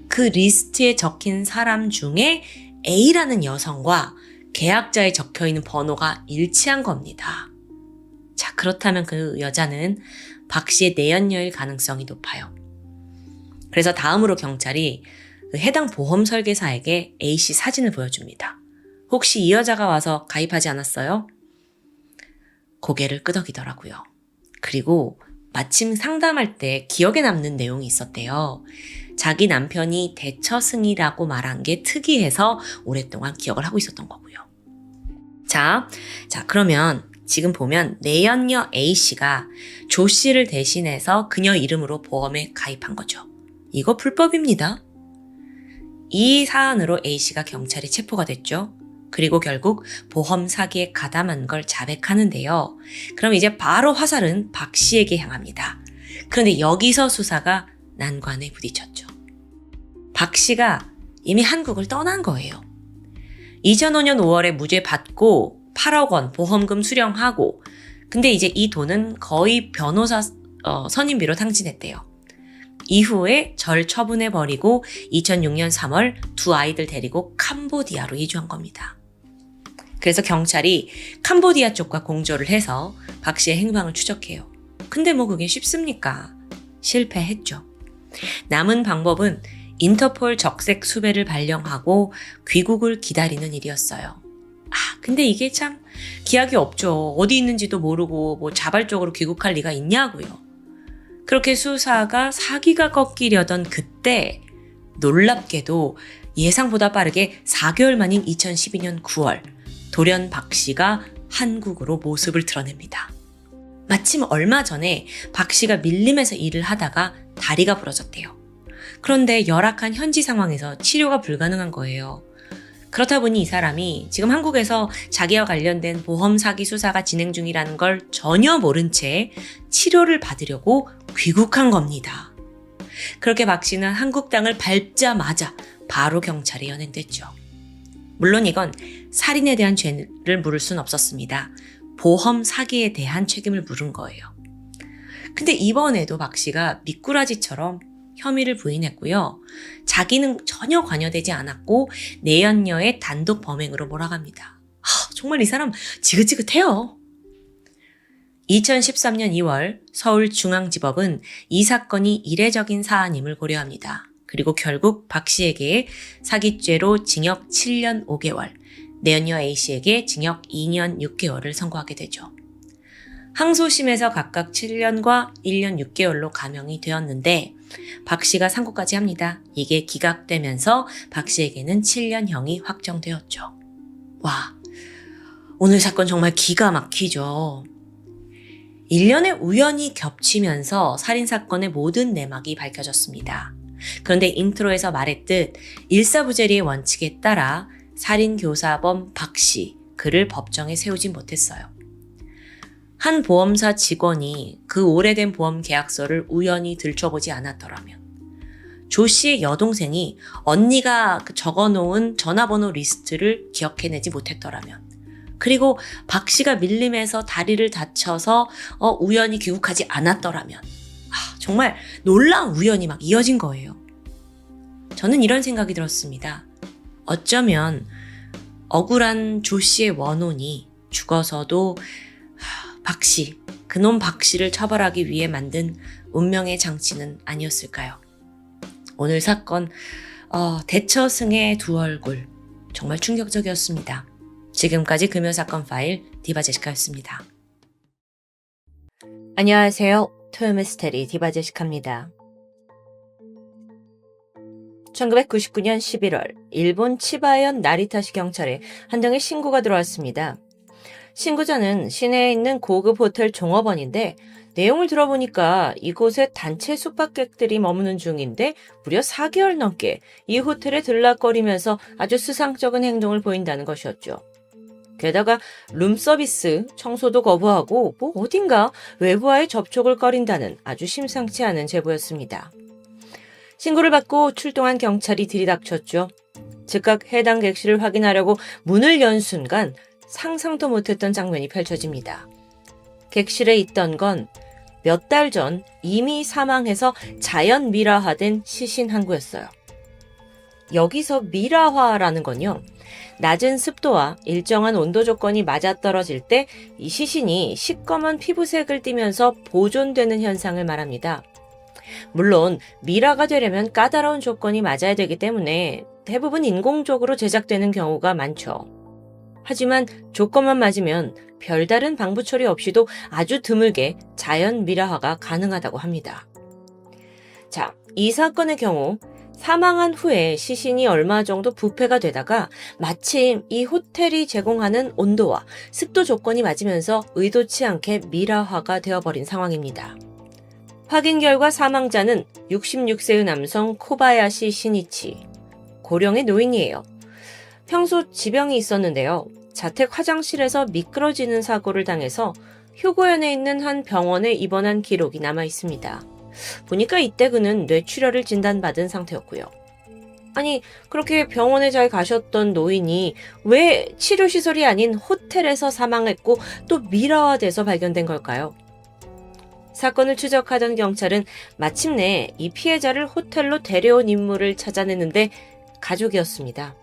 그 리스트에 적힌 사람 중에 A라는 여성과 계약자에 적혀있는 번호가 일치한 겁니다. 자, 그렇다면 그 여자는 박 씨의 내연녀일 가능성이 높아요. 그래서 다음으로 경찰이 해당 보험 설계사에게 A씨 사진을 보여줍니다. 혹시 이 여자가 와서 가입하지 않았어요? 고개를 끄덕이더라고요. 그리고 마침 상담할 때 기억에 남는 내용이 있었대요. 자기 남편이 대처승이라고 말한 게 특이해서 오랫동안 기억을 하고 있었던 거고요. 자, 그러면 지금 보면 내연녀 A씨가 조 씨를 대신해서 그녀 이름으로 보험에 가입한 거죠. 이거 불법입니다. 이 사안으로 A씨가 경찰에 체포가 됐죠. 그리고 결국 보험 사기에 가담한 걸 자백하는데요. 그럼 이제 바로 화살은 박 씨에게 향합니다. 그런데 여기서 수사가 난관에 부딪혔죠. 박 씨가 이미 한국을 떠난 거예요. 2005년 5월에 무죄 받고 8억 원 보험금 수령하고, 근데 이제 이 돈은 거의 변호사 선임비로 탕진했대요. 이후에 절 처분해버리고 2006년 3월 두 아이들 데리고 캄보디아로 이주한 겁니다. 그래서 경찰이 캄보디아 쪽과 공조를 해서 박 씨의 행방을 추적해요. 근데 그게 쉽습니까? 실패했죠. 남은 방법은 인터폴 적색 수배를 발령하고 귀국을 기다리는 일이었어요. 근데 이게 참 기약이 없죠. 어디 있는지도 모르고 자발적으로 귀국할 리가 있냐고요. 그렇게 수사가 사기가 꺾이려던 그때 놀랍게도 예상보다 빠르게 4개월 만인 2012년 9월 돌연 박 씨가 한국으로 모습을 드러냅니다. 마침 얼마 전에 박 씨가 밀림에서 일을 하다가 다리가 부러졌대요. 그런데 열악한 현지 상황에서 치료가 불가능한 거예요. 그렇다 보니 이 사람이 지금 한국에서 자기와 관련된 보험 사기 수사가 진행 중이라는 걸 전혀 모른 채 치료를 받으려고 귀국한 겁니다. 그렇게 박 씨는 한국 땅을 밟자마자 바로 경찰에 연행됐죠. 물론 이건 살인에 대한 죄를 물을 순 없었습니다. 보험 사기에 대한 책임을 물은 거예요. 근데 이번에도 박 씨가 미꾸라지처럼 혐의를 부인했고요. 자기는 전혀 관여되지 않았고 내연녀의 단독 범행으로 몰아갑니다. 정말 이 사람 지긋지긋해요. 2013년 2월 서울중앙지법은 이 사건이 이례적인 사안임을 고려합니다. 그리고 결국 박 씨에게 사기죄로 징역 7년 5개월, 내연녀 A씨에게 징역 2년 6개월을 선고하게 되죠. 항소심에서 각각 7년과 1년 6개월로 감형이 되었는데 박 씨가 상고까지 합니다. 이게 기각되면서 박 씨에게는 7년형이 확정되었죠. 와, 오늘 사건 정말 기가 막히죠. 1년의 우연이 겹치면서 살인사건의 모든 내막이 밝혀졌습니다. 그런데 인트로에서 말했듯 일사부재리의 원칙에 따라 살인교사범 박 씨, 그를 법정에 세우진 못했어요. 한 보험사 직원이 그 오래된 보험 계약서를 우연히 들춰보지 않았더라면, 조 씨의 여동생이 언니가 적어놓은 전화번호 리스트를 기억해내지 못했더라면, 그리고 박 씨가 밀림에서 다리를 다쳐서 우연히 귀국하지 않았더라면, 정말 놀라운 우연이 막 이어진 거예요. 저는 이런 생각이 들었습니다. 어쩌면 억울한 조 씨의 원혼이 죽어서도 박 씨, 그놈 박 씨를 처벌하기 위해 만든 운명의 장치는 아니었을까요? 오늘 사건, 대처승의 두 얼굴, 정말 충격적이었습니다. 지금까지 금요사건 파일 디바제시카였습니다. 안녕하세요. 토요미스테리 디바제시카입니다. 1999년 11월 일본 치바현 나리타시 경찰에 한 통의 신고가 들어왔습니다. 신고자는 시내에 있는 고급 호텔 종업원인데 내용을 들어보니까 이곳에 단체 숙박객들이 머무는 중인데 무려 4개월 넘게 이 호텔에 들락거리면서 아주 수상쩍은 행동을 보인다는 것이었죠. 게다가 룸서비스, 청소도 거부하고 어딘가 외부와의 접촉을 꺼린다는 아주 심상치 않은 제보였습니다. 신고를 받고 출동한 경찰이 들이닥쳤죠. 즉각 해당 객실을 확인하려고 문을 연 순간 상상도 못했던 장면이 펼쳐집니다. 객실에 있던 건 몇 달 전 이미 사망해서 자연 미라화된 시신 한 구였어요. 여기서 미라화라는 건요, 낮은 습도와 일정한 온도 조건이 맞아떨어질 때 이 시신이 시꺼먼 피부색을 띠면서 보존되는 현상을 말합니다. 물론 미라가 되려면 까다로운 조건이 맞아야 되기 때문에 대부분 인공적으로 제작되는 경우가 많죠. 하지만 조건만 맞으면 별다른 방부 처리 없이도 아주 드물게 자연 미라화가 가능하다고 합니다. 자, 이 사건의 경우 사망한 후에 시신이 얼마 정도 부패가 되다가 마침 이 호텔이 제공하는 온도와 습도 조건이 맞으면서 의도치 않게 미라화가 되어버린 상황입니다. 확인 결과 사망자는 66세의 남성 코바야시 시니치, 고령의 노인이에요. 평소 지병이 있었는데요. 자택 화장실에서 미끄러지는 사고를 당해서 휴고연에 있는 한 병원에 입원한 기록이 남아 있습니다. 보니까 이때 그는 뇌출혈을 진단받은 상태였고요. 아니, 그렇게 병원에 잘 가셨던 노인이 왜 치료시설이 아닌 호텔에서 사망했고 또 미라화돼서 발견된 걸까요? 사건을 추적하던 경찰은 마침내 이 피해자를 호텔로 데려온 인물을 찾아내는데 가족이었습니다.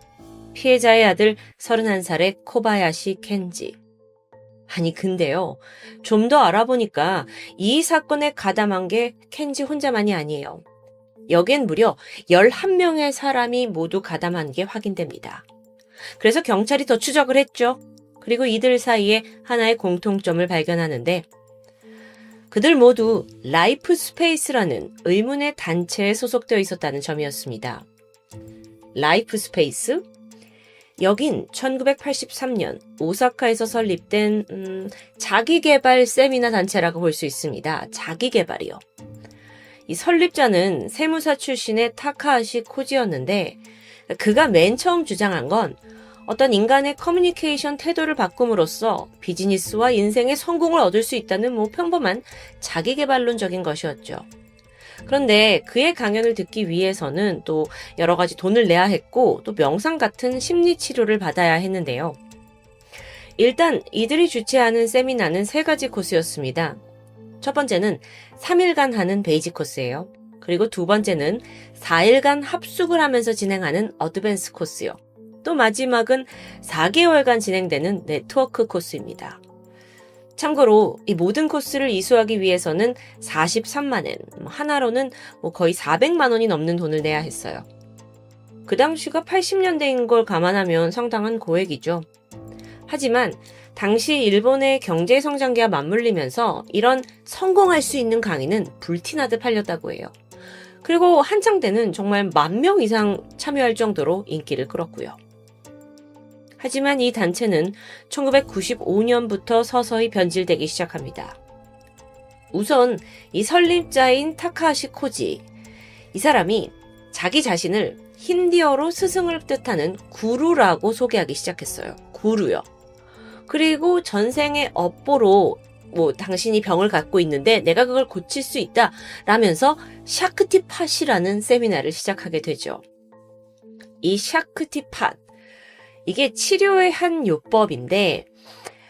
피해자의 아들 31살의 코바야시 켄지. 아니 근데요, 좀 더 알아보니까 이 사건에 가담한 게 켄지 혼자만이 아니에요. 여기엔 무려 11명의 사람이 모두 가담한 게 확인됩니다. 그래서 경찰이 더 추적을 했죠. 그리고 이들 사이에 하나의 공통점을 발견하는데 그들 모두 라이프 스페이스라는 의문의 단체에 소속되어 있었다는 점이었습니다. 라이프 스페이스? 여긴 1983년 오사카에서 설립된 자기개발 세미나 단체라고 볼 수 있습니다. 자기개발이요. 이 설립자는 세무사 출신의 타카하시 코지였는데 그가 맨 처음 주장한 건 어떤 인간의 커뮤니케이션 태도를 바꿈으로써 비즈니스와 인생의 성공을 얻을 수 있다는 평범한 자기계발론적인 것이었죠. 그런데 그의 강연을 듣기 위해서는 또 여러 가지 돈을 내야 했고 또 명상 같은 심리 치료를 받아야 했는데요. 일단 이들이 주최하는 세미나는 3가지 코스였습니다. 첫 번째는 3일간 하는 베이직 코스예요. 그리고 두 번째는 4일간 합숙을 하면서 진행하는 어드밴스 코스요. 또 마지막은 4개월간 진행되는 네트워크 코스입니다. 참고로 이 모든 코스를 이수하기 위해서는 43만 엔, 하나로는 거의 400만 원이 넘는 돈을 내야 했어요. 그 당시가 80년대인 걸 감안하면 상당한 고액이죠. 하지만 당시 일본의 경제 성장기와 맞물리면서 이런 성공할 수 있는 강의는 불티나게 팔렸다고 해요. 그리고 한창 때는 정말 10,000명 이상 참여할 정도로 인기를 끌었고요. 하지만 이 단체는 1995년부터 서서히 변질되기 시작합니다. 우선 이 설립자인 타카하시 코지, 이 사람이 자기 자신을 힌디어로 스승을 뜻하는 구루라고 소개하기 시작했어요. 구루요. 그리고 전생의 업보로 당신이 병을 갖고 있는데 내가 그걸 고칠 수 있다 라면서 샤크티팟이라는 세미나를 시작하게 되죠. 이 샤크티팟, 이게 치료의 한 요법인데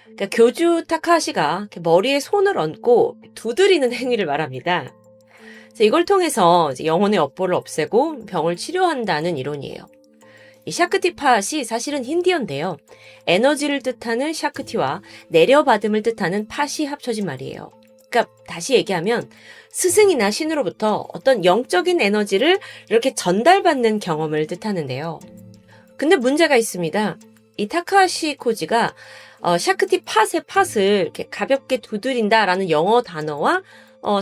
그러니까 교주 타카하시가 머리에 손을 얹고 두드리는 행위를 말합니다. 그래서 이걸 통해서 영혼의 업보를 없애고 병을 치료한다는 이론이에요. 이 샤크티팟이 사실은 힌디어인데요. 에너지를 뜻하는 샤크티와 내려받음을 뜻하는 팟이 합쳐진 말이에요. 그러니까 다시 얘기하면 스승이나 신으로부터 어떤 영적인 에너지를 이렇게 전달받는 경험을 뜻하는데요. 근데 문제가 있습니다. 이 타카하시 코지가 샤크티팟의 팟을 이렇게 가볍게 두드린다라는 영어 단어와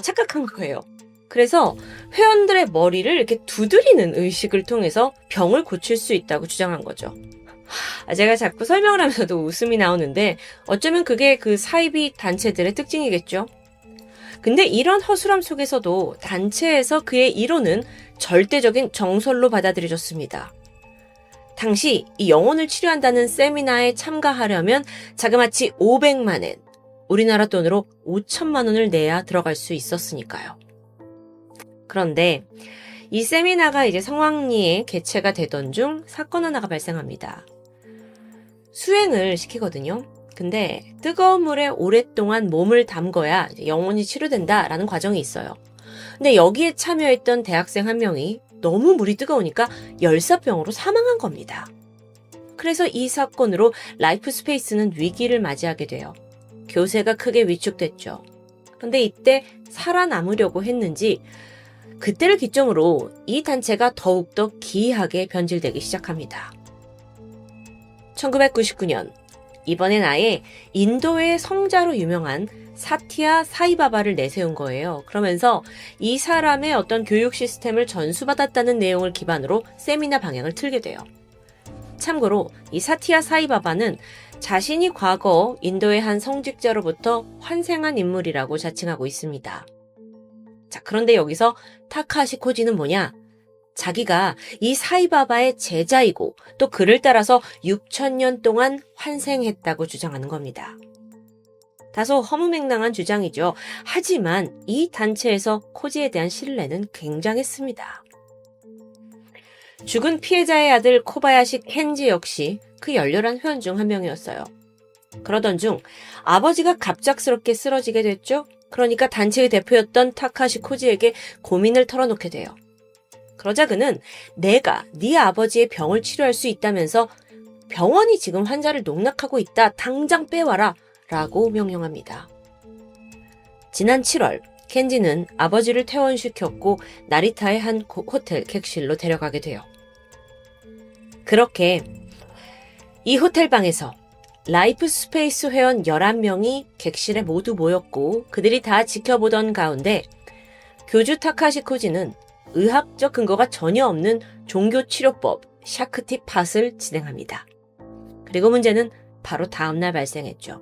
착각한 거예요. 그래서 회원들의 머리를 이렇게 두드리는 의식을 통해서 병을 고칠 수 있다고 주장한 거죠. 제가 자꾸 설명을 하면서도 웃음이 나오는데 어쩌면 그게 그 사이비 단체들의 특징이겠죠. 근데 이런 허술함 속에서도 단체에서 그의 이론은 절대적인 정설로 받아들여졌습니다. 당시 이 영혼을 치료한다는 세미나에 참가하려면 자그마치 500만 엔, 우리나라 돈으로 5천만 원을 내야 들어갈 수 있었으니까요. 그런데 이 세미나가 이제 성황리에 개최가 되던 중 사건 하나가 발생합니다. 수행을 시키거든요. 근데 뜨거운 물에 오랫동안 몸을 담궈야 영혼이 치료된다라는 과정이 있어요. 근데 여기에 참여했던 대학생 한 명이 너무 물이 뜨거우니까 열사병으로 사망한 겁니다. 그래서 이 사건으로 라이프 스페이스는 위기를 맞이하게 돼요. 교세가 크게 위축됐죠. 그런데 이때 살아남으려고 했는지 그때를 기점으로 이 단체가 더욱더 기이하게 변질되기 시작합니다. 1999년 이번엔 아예 인도의 성자로 유명한 사티아 사이바바를 내세운 거예요. 그러면서 이 사람의 어떤 교육 시스템을 전수받았다는 내용을 기반으로 세미나 방향을 틀게 돼요. 참고로 이 사티아 사이바바는 자신이 과거 인도의 한 성직자로부터 환생한 인물이라고 자칭하고 있습니다. 자, 그런데 여기서 타카하시 코지는 뭐냐? 자기가 이 사이바바의 제자이고 또 그를 따라서 6,000년 동안 환생했다고 주장하는 겁니다. 다소 허무맹랑한 주장이죠. 하지만 이 단체에서 코지에 대한 신뢰는 굉장했습니다. 죽은 피해자의 아들 코바야시 켄지 역시 그 열렬한 회원 중 한 명이었어요. 그러던 중 아버지가 갑작스럽게 쓰러지게 됐죠. 그러니까 단체의 대표였던 타카시 코지에게 고민을 털어놓게 돼요. 그러자 그는 내가 네 아버지의 병을 치료할 수 있다면서 병원이 지금 환자를 농락하고 있다. 당장 빼와라. 라고 명령합니다. 지난 7월 켄지는 아버지를 퇴원시켰고 나리타의 한 호텔 객실로 데려가게 돼요. 그렇게 이 호텔방에서 라이프 스페이스 회원 11명이 객실에 모두 모였고 그들이 다 지켜보던 가운데 교주 타카시 코지는 의학적 근거가 전혀 없는 종교치료법 샤크티팟을 진행합니다. 그리고 문제는 바로 다음날 발생했죠.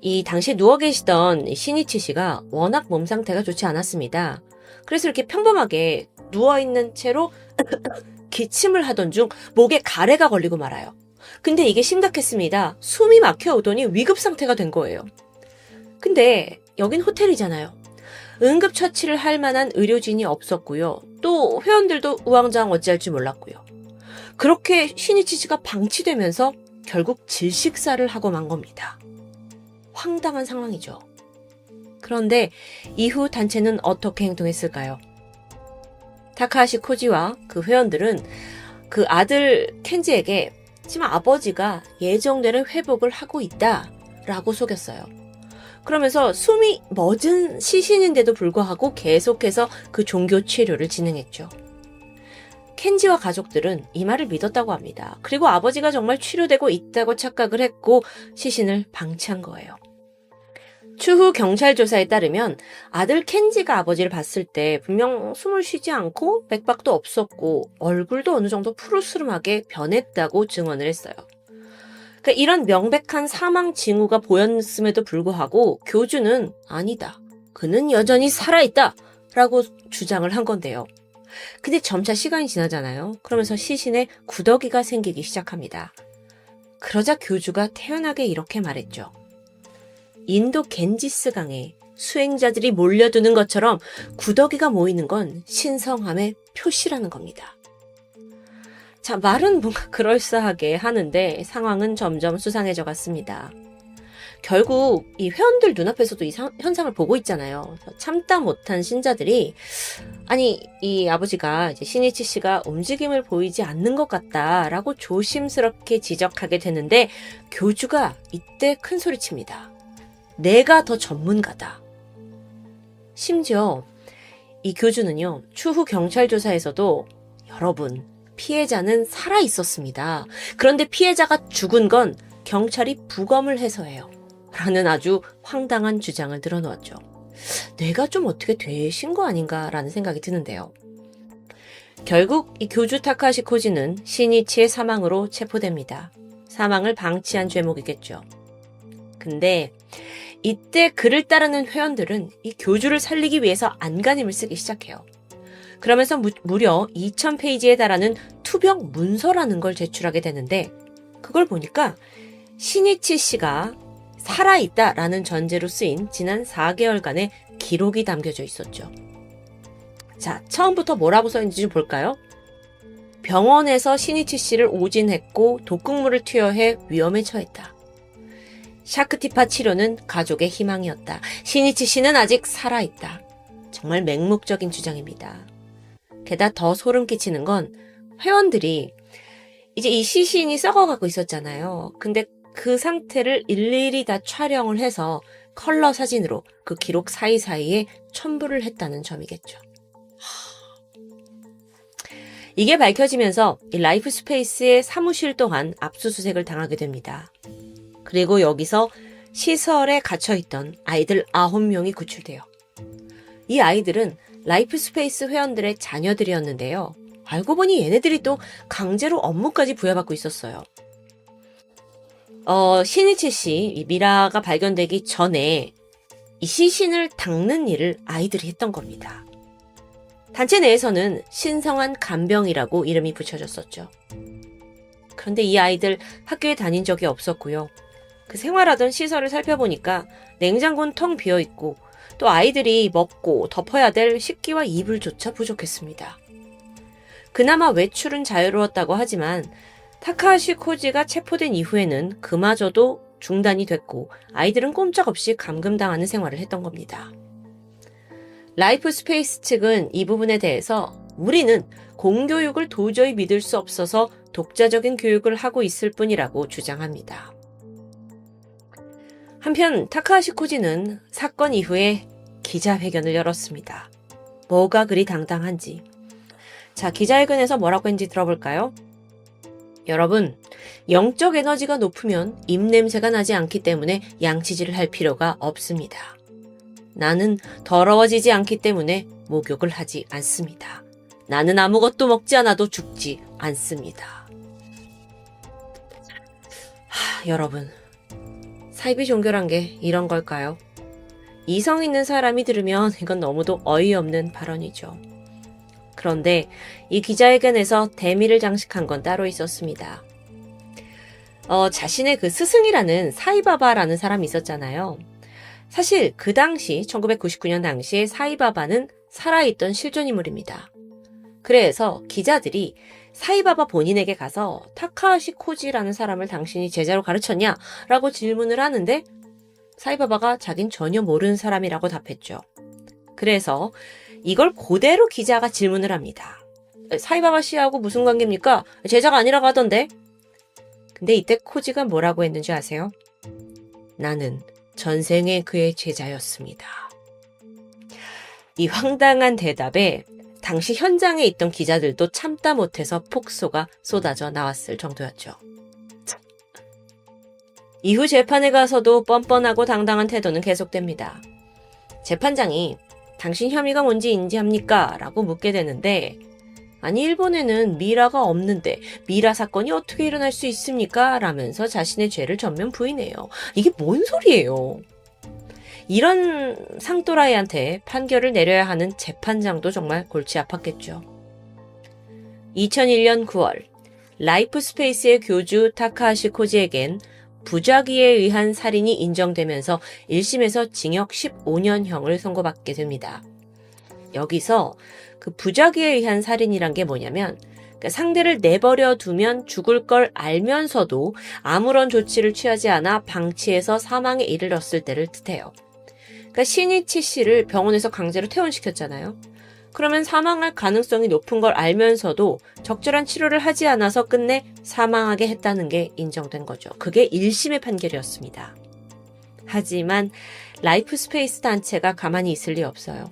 이 당시에 누워 계시던 시니치 씨가 워낙 몸 상태가 좋지 않았습니다. 그래서 이렇게 평범하게 누워있는 채로 기침을 하던 중 목에 가래가 걸리고 말아요. 근데 이게 심각했습니다. 숨이 막혀오더니 위급 상태가 된 거예요. 근데 여긴 호텔이잖아요. 응급처치를 할 만한 의료진이 없었고요. 또 회원들도 우왕좌왕 어찌할지 몰랐고요. 그렇게 시니치 씨가 방치되면서 결국 질식사를 하고 만 겁니다. 황당한 상황이죠. 그런데 이후 단체는 어떻게 행동했을까요? 타카하시 코지와 그 회원들은 그 아들 켄지에게 지금 아버지가 예정대로 회복을 하고 있다라고 속였어요. 그러면서 숨이 멎은 시신인데도 불구하고 계속해서 그 종교 치료를 진행했죠. 켄지와 가족들은 이 말을 믿었다고 합니다. 그리고 아버지가 정말 치료되고 있다고 착각을 했고 시신을 방치한 거예요. 추후 경찰 조사에 따르면 아들 켄지가 아버지를 봤을 때 분명 숨을 쉬지 않고 맥박도 없었고 얼굴도 어느 정도 푸르스름하게 변했다고 증언을 했어요. 그러니까 이런 명백한 사망 징후가 보였음에도 불구하고 교주는 아니다. 그는 여전히 살아있다. 라고 주장을 한 건데요. 근데 점차 시간이 지나잖아요. 그러면서 시신에 구더기가 생기기 시작합니다. 그러자 교주가 태연하게 이렇게 말했죠. 인도 겐지스 강에 수행자들이 몰려드는 것처럼 구더기가 모이는 건 신성함의 표시라는 겁니다. 자, 말은 뭔가 그럴싸하게 하는데 상황은 점점 수상해져 갔습니다. 결국 이 회원들 눈앞에서도 이 현상을 보고 있잖아요. 참다 못한 신자들이 아니 이 아버지가 이제 시니치 씨가 움직임을 보이지 않는 것 같다라고 조심스럽게 지적하게 되는데 교주가 이때 큰 소리칩니다. 내가 더 전문가다. 심지어 이 교주는요. 추후 경찰 조사에서도 여러분 피해자는 살아 있었습니다. 그런데 피해자가 죽은 건 경찰이 부검을 해서예요. 라는 아주 황당한 주장을 늘어놓았죠. 뇌가 좀 어떻게 되신 거 아닌가라는 생각이 드는데요. 결국 이 교주 타카시 코지는 시니치의 사망으로 체포됩니다. 사망을 방치한 죄목이겠죠. 근데 이때 그를 따르는 회원들은 이 교주를 살리기 위해서 안간힘을 쓰기 시작해요. 그러면서 무려 2000페이지에 달하는 투병 문서라는 걸 제출하게 되는데 그걸 보니까 시니치 씨가 살아있다라는 전제로 쓰인 지난 4개월간의 기록이 담겨져 있었죠. 자, 처음부터 뭐라고 써있는지 좀 볼까요? 병원에서 시니치 씨를 오진했고 독극물을 투여해 위험에 처했다. 샤크티파 치료는 가족의 희망이었다. 시니치 씨는 아직 살아있다. 정말 맹목적인 주장입니다. 게다가 더 소름 끼치는 건 회원들이 이제 이 시신이 썩어가고 있었잖아요. 근데 그 상태를 일일이 다 촬영을 해서 컬러 사진으로 그 기록 사이사이에 첨부를 했다는 점이겠죠. 이게 밝혀지면서 이 라이프 스페이스의 사무실 또한 압수수색을 당하게 됩니다. 그리고 여기서 시설에 갇혀있던 아이들 9명이 구출돼요. 이 아이들은 라이프 스페이스 회원들의 자녀들이었는데요. 알고 보니 얘네들이 또 강제로 업무까지 부여받고 있었어요. 시니치 씨, 이 미라가 발견되기 전에 이 시신을 닦는 일을 아이들이 했던 겁니다. 단체 내에서는 신성한 간병이라고 이름이 붙여졌었죠. 그런데 이 아이들 학교에 다닌 적이 없었고요. 그 생활하던 시설을 살펴보니까 냉장고는 텅 비어있고 또 아이들이 먹고 덮어야 될 식기와 이불조차 부족했습니다. 그나마 외출은 자유로웠다고 하지만 타카하시 코지가 체포된 이후에는 그마저도 중단이 됐고 아이들은 꼼짝없이 감금당하는 생활을 했던 겁니다. 라이프 스페이스 측은 이 부분에 대해서 우리는 공교육을 도저히 믿을 수 없어서 독자적인 교육을 하고 있을 뿐이라고 주장합니다. 한편 타카하시 코지는 사건 이후에 기자회견을 열었습니다. 뭐가 그리 당당한지. 자, 기자회견에서 뭐라고 했는지 들어볼까요? 여러분, 영적 에너지가 높으면 입냄새가 나지 않기 때문에 양치질을 할 필요가 없습니다. 나는 더러워지지 않기 때문에 목욕을 하지 않습니다. 나는 아무것도 먹지 않아도 죽지 않습니다. 여러분, 사이비 종교란 게 이런 걸까요? 이성 있는 사람이 들으면 이건 너무도 어이없는 발언이죠. 그런데 이 기자회견에서 대미를 장식한 건 따로 있었습니다. 자신의 그 스승이라는 사이바바라는 사람이 있었잖아요. 사실 그 당시 1999년 당시에 사이바바는 살아있던 실존인물입니다. 그래서 기자들이 사이바바 본인에게 가서 타카하시 코지라는 사람을 당신이 제자로 가르쳤냐? 라고 질문을 하는데 사이바바가 자긴 전혀 모르는 사람이라고 답했죠. 그래서 이걸 그대로 기자가 질문을 합니다. 사이바바 씨하고 무슨 관계입니까? 제자가 아니라고 하던데? 근데 이때 코지가 뭐라고 했는지 아세요? 나는 전생에 그의 제자였습니다. 이 황당한 대답에 당시 현장에 있던 기자들도 참다 못해서 폭소가 쏟아져 나왔을 정도였죠. 이후 재판에 가서도 뻔뻔하고 당당한 태도는 계속됩니다. 재판장이 당신 혐의가 뭔지 인지합니까? 라고 묻게 되는데 아니 일본에는 미라가 없는데 미라 사건이 어떻게 일어날 수 있습니까? 라면서 자신의 죄를 전면 부인해요. 이게 뭔 소리예요? 이런 상또라이한테 판결을 내려야 하는 재판장도 정말 골치 아팠겠죠. 2001년 9월 라이프 스페이스의 교주 타카하시 코지에겐 부작위에 의한 살인이 인정되면서 1심에서 징역 15년형을 선고받게 됩니다. 여기서 그 부작위에 의한 살인이란 게 뭐냐면 그러니까 상대를 내버려 두면 죽을 걸 알면서도 아무런 조치를 취하지 않아 방치해서 사망에 이르렀을 때를 뜻해요. 그러니까 신이치 씨를 병원에서 강제로 퇴원시켰잖아요. 그러면 사망할 가능성이 높은 걸 알면서도 적절한 치료를 하지 않아서 끝내 사망하게 했다는 게 인정된 거죠. 그게 1심의 판결이었습니다. 하지만 라이프 스페이스 단체가 가만히 있을 리 없어요.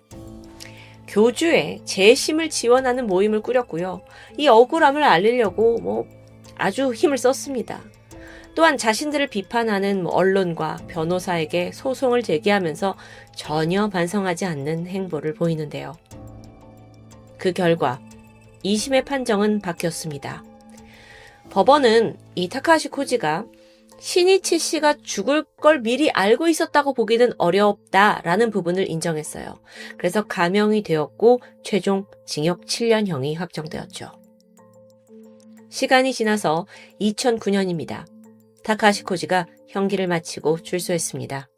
교주의 재심을 지원하는 모임을 꾸렸고요. 이 억울함을 알리려고 아주 힘을 썼습니다. 또한 자신들을 비판하는 언론과 변호사에게 소송을 제기하면서 전혀 반성하지 않는 행보를 보이는데요. 그 결과 2심의 판정은 바뀌었습니다. 법원은 이 타카하시 코지가 신이치 씨가 죽을 걸 미리 알고 있었다고 보기는 어렵다라는 부분을 인정했어요. 그래서 감형이 되었고 최종 징역 7년형이 확정되었죠. 시간이 지나서 2009년입니다. 타카하시 코지가 형기를 마치고 출소했습니다.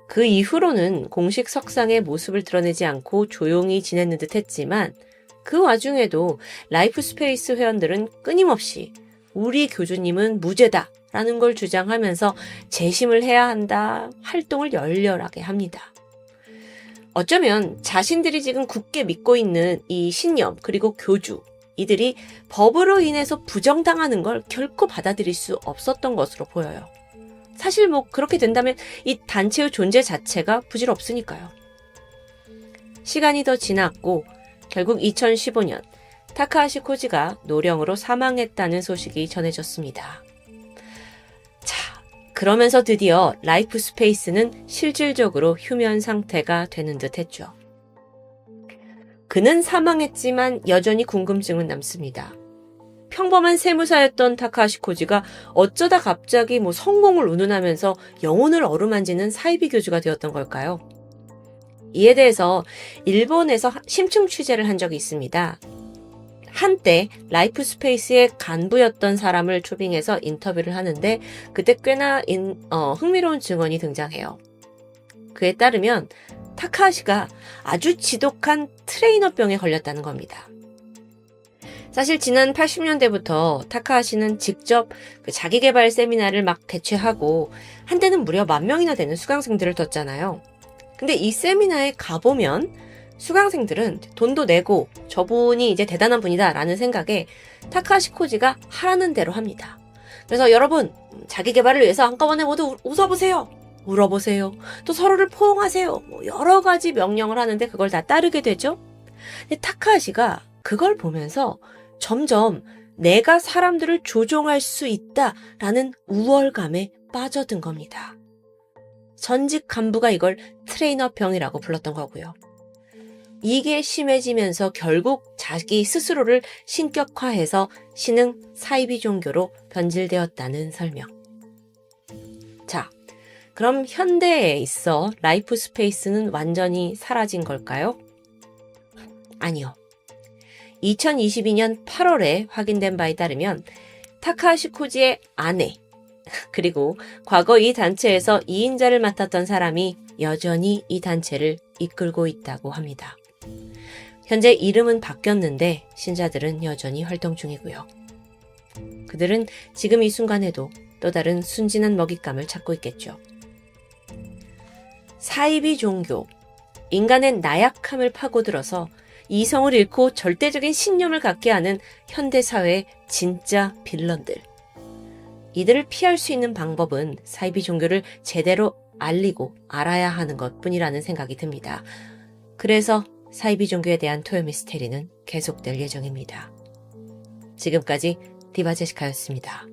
그 이후로는 공식 석상의 모습을 드러내지 않고 조용히 지냈는 듯 했지만 그 와중에도 라이프 스페이스 회원들은 끊임없이 우리 교주님은 무죄다 라는 걸 주장하면서 재심을 해야 한다 활동을 열렬하게 합니다. 어쩌면 자신들이 지금 굳게 믿고 있는 이 신념 그리고 교주 이들이 법으로 인해서 부정당하는 걸 결코 받아들일 수 없었던 것으로 보여요. 사실 그렇게 된다면 이 단체의 존재 자체가 부질없으니까요. 시간이 더 지났고 결국 2015년 타카하시 코지가 노령으로 사망했다는 소식이 전해졌습니다. 자, 그러면서 드디어 라이프 스페이스는 실질적으로 휴면 상태가 되는 듯 했죠. 그는 사망했지만 여전히 궁금증은 남습니다. 평범한 세무사였던 타카하시 코지가 어쩌다 갑자기 성공을 운운하면서 영혼을 어루만지는 사이비 교주가 되었던 걸까요? 이에 대해서 일본에서 심층 취재를 한 적이 있습니다. 한때 라이프 스페이스의 간부였던 사람을 초빙해서 인터뷰를 하는데 그때 꽤나 흥미로운 증언이 등장해요. 그에 따르면 타카하시가 아주 지독한 트레이너병에 걸렸다는 겁니다. 사실 지난 80년대부터 타카하시는 직접 자기 개발 세미나를 막 개최하고 한때는 무려 10,000명이나 되는 수강생들을 뒀잖아요. 근데 이 세미나에 가보면 수강생들은 돈도 내고 저분이 이제 대단한 분이다 라는 생각에 타카하시 코지가 하라는 대로 합니다. 그래서 여러분 자기 개발을 위해서 한꺼번에 모두 웃어보세요. 울어보세요. 또 서로를 포용하세요. 여러 가지 명령을 하는데 그걸 다 따르게 되죠. 근데 타카하시가 그걸 보면서 점점 내가 사람들을 조종할 수 있다라는 우월감에 빠져든 겁니다. 전직 간부가 이걸 트레이너병이라고 불렀던 거고요. 이게 심해지면서 결국 자기 스스로를 신격화해서 신흥 사이비 종교로 변질되었다는 설명. 자, 그럼 현대에 있어 라이프 스페이스는 완전히 사라진 걸까요? 아니요. 2022년 8월에 확인된 바에 따르면 타카하시 코지의 아내, 그리고 과거 이 단체에서 2인자를 맡았던 사람이 여전히 이 단체를 이끌고 있다고 합니다. 현재 이름은 바뀌었는데 신자들은 여전히 활동 중이고요. 그들은 지금 이 순간에도 또 다른 순진한 먹잇감을 찾고 있겠죠. 사이비 종교, 인간의 나약함을 파고들어서 이성을 잃고 절대적인 신념을 갖게 하는 현대사회의 진짜 빌런들. 이들을 피할 수 있는 방법은 사이비 종교를 제대로 알리고 알아야 하는 것뿐이라는 생각이 듭니다. 그래서 사이비 종교에 대한 토요 미스테리는 계속될 예정입니다. 지금까지 디바제시카였습니다.